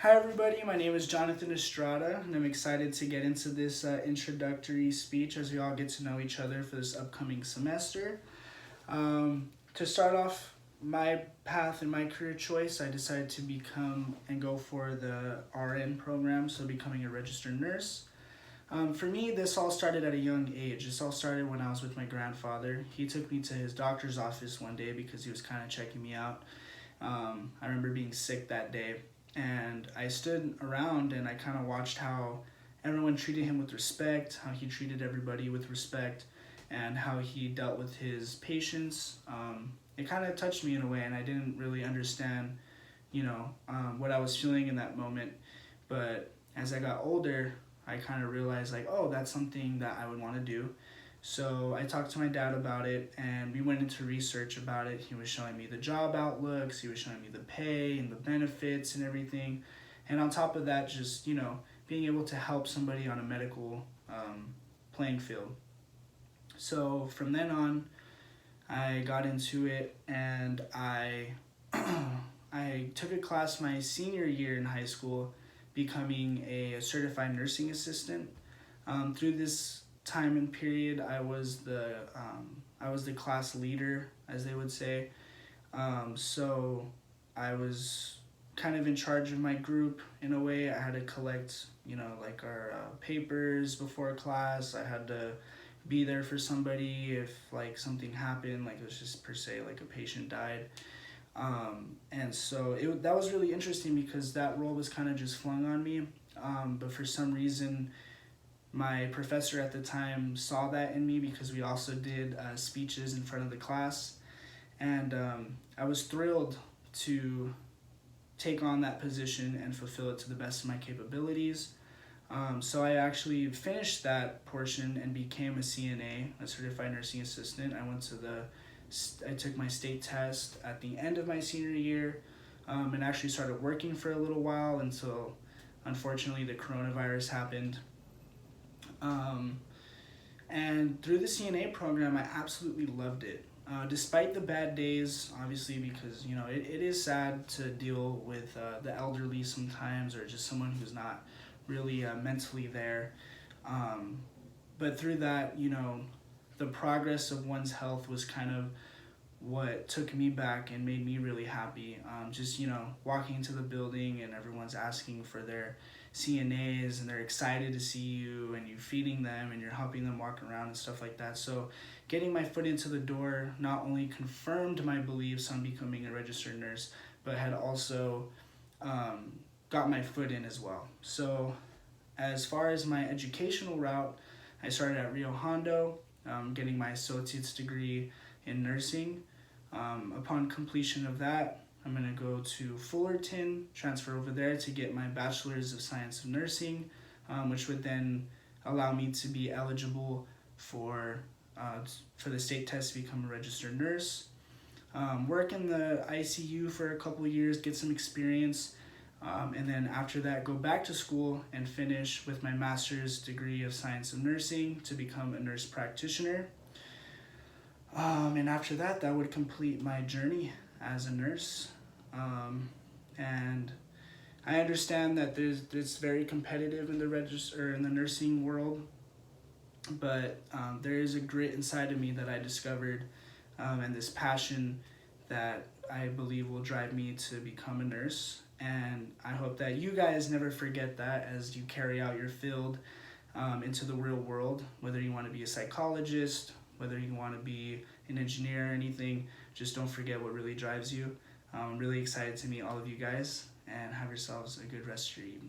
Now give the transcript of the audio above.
Hi everybody, my name is Jonathan Estrada and I'm excited to get into this introductory speech as we all get to know each other for this upcoming semester. To start off my path and my career choice, I decided to become and go for the RN program, so becoming a registered nurse. For me, this all started at a young age. This all started when I was with my grandfather. He took me to his doctor's office one day because he was kind of checking me out. I remember being sick that day, and I stood around and I kind of watched how everyone treated him with respect, how he treated everybody with respect, and how he dealt with his patients. It kind of touched me in a way, and I didn't really understand, what I was feeling in that moment. But as I got older, I kind of realized, like, oh, that's something that I would want to do. So I talked to my dad about it and we went into research about it. He was showing me the job outlooks, he was showing me the pay and the benefits and everything. And on top of that, just, being able to help somebody on a medical playing field. So from then on, I got into it and I took a class my senior year in high school, becoming a certified nursing assistant. Through this time and period, I was the class leader, as they would say. So I was kind of in charge of my group in a way. I had to collect, like our papers before class. I had to be there for somebody if like something happened, like it was just per se like a patient died. And so that was really interesting because that role was kind of just flung on me. But for some reason, my professor at the time saw that in me because we also did speeches in front of the class. And I was thrilled to take on that position and fulfill it to the best of my capabilities. So I actually finished that portion and became a CNA, a certified nursing assistant. I took my state test at the end of my senior year, and actually started working for a little while until unfortunately the coronavirus happened. And through the CNA program, I absolutely loved it. Despite the bad days, obviously, because it is sad to deal with the elderly sometimes, or just someone who's not really mentally there. But through that, the progress of one's health was kind of what took me back and made me really happy. Just walking into the building and everyone's asking for their CNAs and they're excited to see you and you feeding them and you're helping them walk around and stuff like that. So getting my foot into the door not only confirmed my beliefs on becoming a registered nurse, but had also got my foot in as well. So as far as my educational route, I started at Rio Hondo, getting my associate's degree in nursing. Upon completion of that, I'm going to go to Fullerton, transfer over there to get my Bachelor's of Science of Nursing, which would then allow me to be eligible for the state test to become a registered nurse. Work in the ICU for a couple of years, get some experience, and then after that go back to school and finish with my master's degree of Science of Nursing to become a nurse practitioner. And after that, that would complete my journey as a nurse. And I understand that it's very competitive in the nursing world, but there is a grit inside of me that I discovered, and this passion that I believe will drive me to become a nurse. And I hope that you guys never forget that as you carry out your field into the real world, whether you want to be a psychologist, whether you want to be an engineer or anything, just don't forget what really drives you. I'm really excited to meet all of you guys and have yourselves a good rest of your evening.